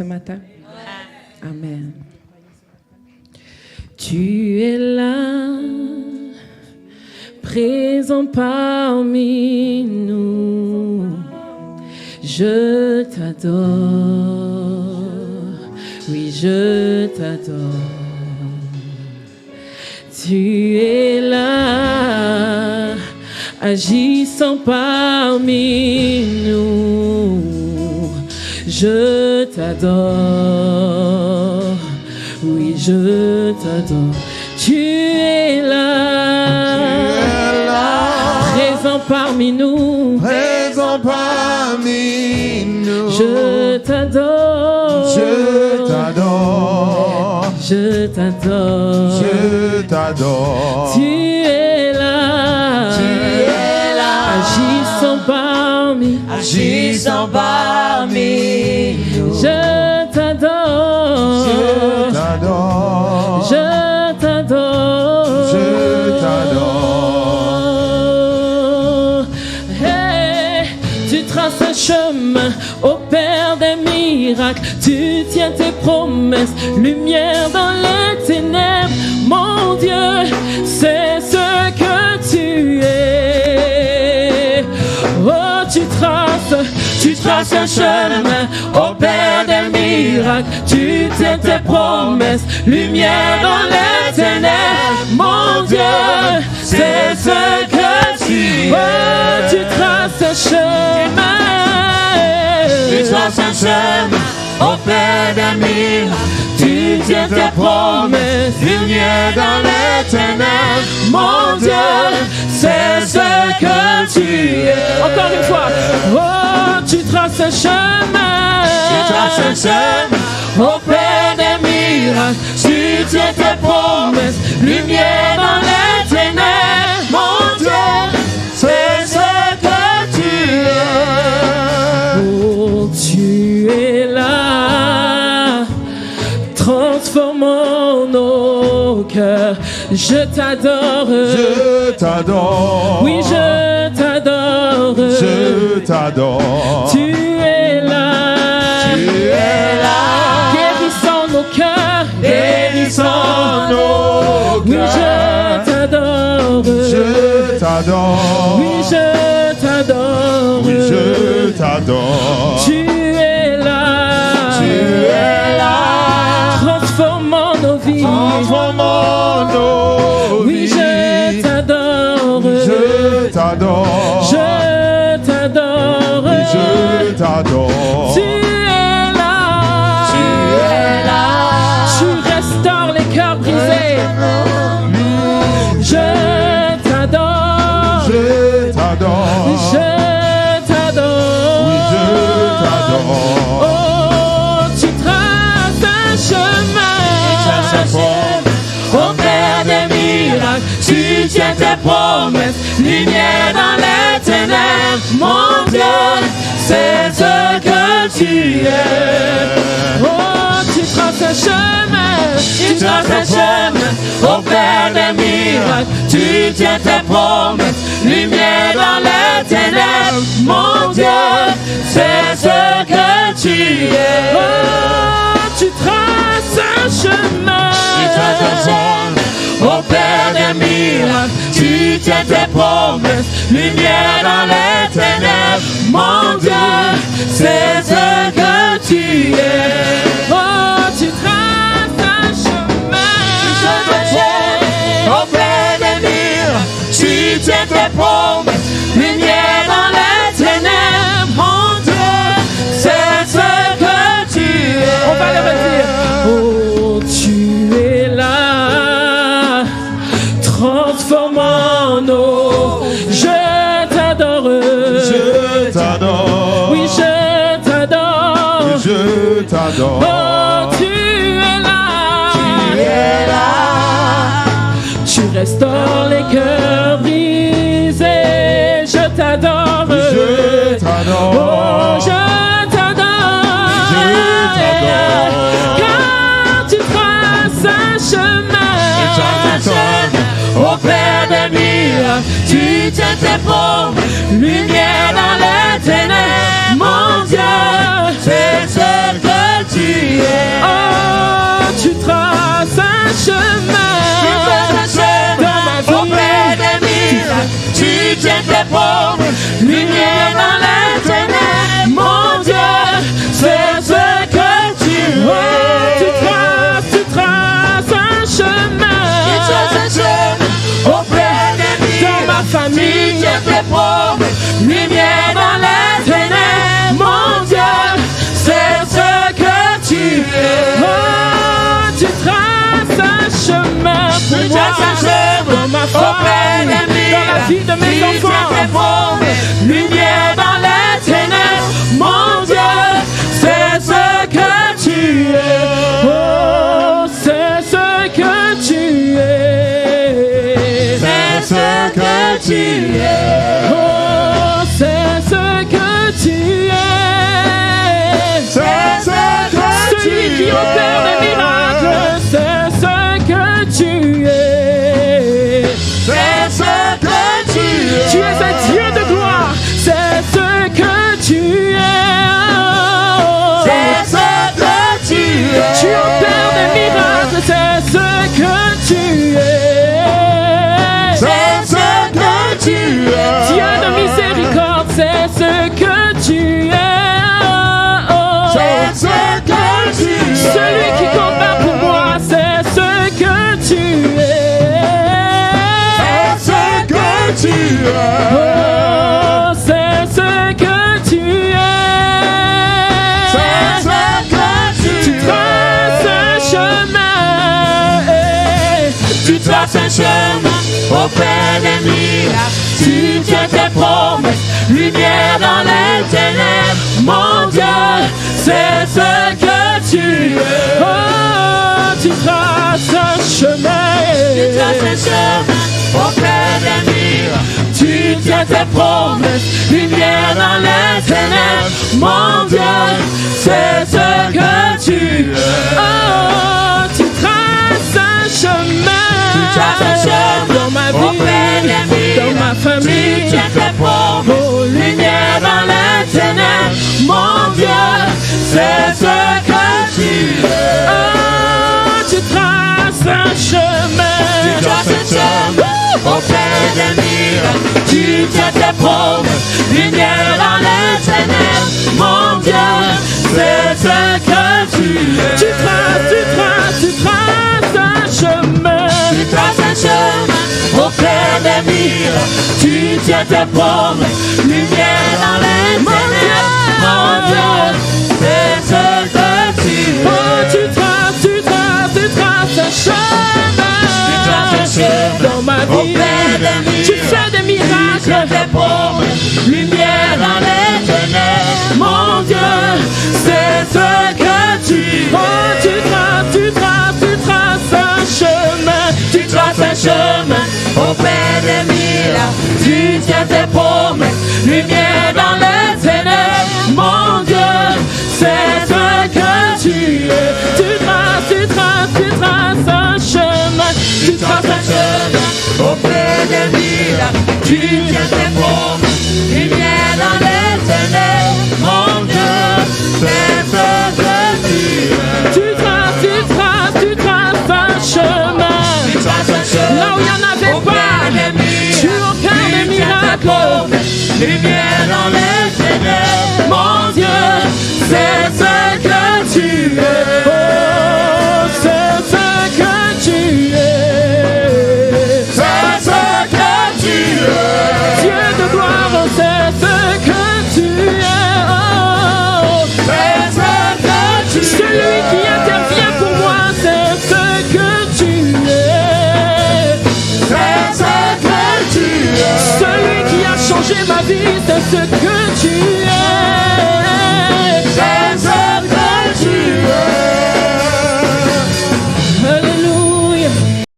ce matin? Amen. Tu es là, présent parmi nous. Je t'adore, oui, je t'adore. Tu es là, agissant parmi nous. Je t'adore, oui, je t'adore. Tu es là, présent parmi nous. Présent parmi nous. Je t'adore, je t'adore, je t'adore, je t'adore. Tu es là, agissant parmi nous. Je t'adore, je t'adore, je t'adore, je t'adore. Hey, tu traces un chemin au Père des miracles. Tu tiens tes promesses, lumière dans les ténèbres. Mon Dieu, c'est ce que tu es. Oh, tu traces un chemin au Père des miracles. Tu tiens tes promesses, lumière dans les ténèbres. Mon Dieu, c'est ce que tu es. Oh, tu traces un chemin. Tu traces un chemin au Père des miracles. Tu tiens tes promesses, lumière dans les ténèbres. Mon Dieu, c'est ce que tu es. Encore une fois. Oh, tu traces un chemin. Tu traces un chemin au Père des miracles. Tu tiens tes promesses, lumière dans les ténèbres. Mon Dieu, c'est ce que tu es. oh, tu es là, transformant nos cœurs. Je t'adore, je t'adore, oui, je t'adore, je t'adore. Tu es là, guérissant nos cœurs, guérissant nos oui, cœurs. je t'adore, je t'adore, oui, je t'adore, oui, je t'adore. Tu es là, transformant nos vies, transformant nos oui, je t'adore, je t'adore, je t'adore, oui, je t'adore. Tu es là, tu restaures les cœurs brisés. Je t'adore, je t'adore, je t'adore, oui, je t'adore. Oh, tu traces un chemin au Père des miracles. Tu tiens tes promesses, lumière dans les ténèbres. Mon Dieu, c'est ce que tu es. Oh, tu traces un chemin, au Père des miracles. Tu tiens tes promesses, lumière dans les ténèbres. Mon Dieu, c'est ce que tu es. Oh, tu traces un chemin, au Père des miracles. Tu tiens tes promesses, lumière dans les ténèbres. Mon Dieu, c'est ce que tu es. Oh, tu traces un chemin, au Père des miracles. Tu tiens tes promesses, lumière dans les ténèbres. Mon Dieu, c'est ce que tu es. On va le redire. Oh, tu es là, transformant nos. Je t'adore, je t'adore, oui, je t'adore, oui, je t'adore. Oh, tu es là, tu restaures les cœurs brisés. Je t'adore, oui, je t'adore, oh, je t'adore, je t'adore. Car tu traces un chemin, au Père des miracles. Tu tiens tes promesses, lumière dans les ténèbres. Mon Dieu, c'est ce que tu vie de mes enfants. Lumière dans les ténèbres, mon Dieu, c'est ce que tu es. Oh, c'est ce que tu es. C'est ce que tu es. Oh, c'est ce que tu es. C'est ce que Celui tu qui es. opère des miracles, c'est ce que tu es. C'est ce que tu es. Tu es un Dieu de gloire, c'est ce que tu es. C'est ce que tu es. Tu opères des miracles, c'est ce que tu es. C'est ce que tu es. Dieu de miséricorde, c'est ce que tu es. C'est ce que tu es. Celui qui combat pour moi, c'est ce que tu es. C'est ce que tu es. Oh, c'est ce que tu es. C'est ce que tu Tu traces un chemin. Tu traces un chemin auprès des miracles. Tu tiens tes promesses, lumière dans les ténèbres. Mon Dieu, c'est ce que tu es. Oh, tu traces un chemin. Tu traces un chemin auprès des miracles. Tu tiens tes promesses, lumière dans les ténèbres. Mon Dieu, c'est ce que tu es. Oh, tu traces un chemin. Tu traces un chemin dans ma auprès vie, des miracles. dans ma famille. Tu tiens tes promesses, Oh, lumière dans les ténèbres. Mon Dieu, c'est ce que tu es. Oh, tu traces un chemin. Tu traces un chemin auprès des miracles. Tu tiens tes promesses, lumière dans les ténèbres. Mon Dieu, c'est ce que tu es. Tu traces un chemin. Tu traces un chemin auprès des miracles. Tu tiens tes promesses, lumière dans les ténèbres. Mon Dieu, c'est ce que tu es. Oh, tu traces un chemin. Tu traces un chemin dans ma vie. auprès des miracles. Tu fais des Tu tiens miracles. tes promesses, lumière dans les ténèbres. Mon Dieu, c'est ce que tu es. Oh, tu traces un chemin. Tu traces un chemin auprès des miracles. Tu tiens tes promesses, lumière dans les ténèbres. Mon Dieu, c'est ce que tu es. Tu traces un chemin. Tu traces un chemin auprès des miracles. Tu tiens tes promesses,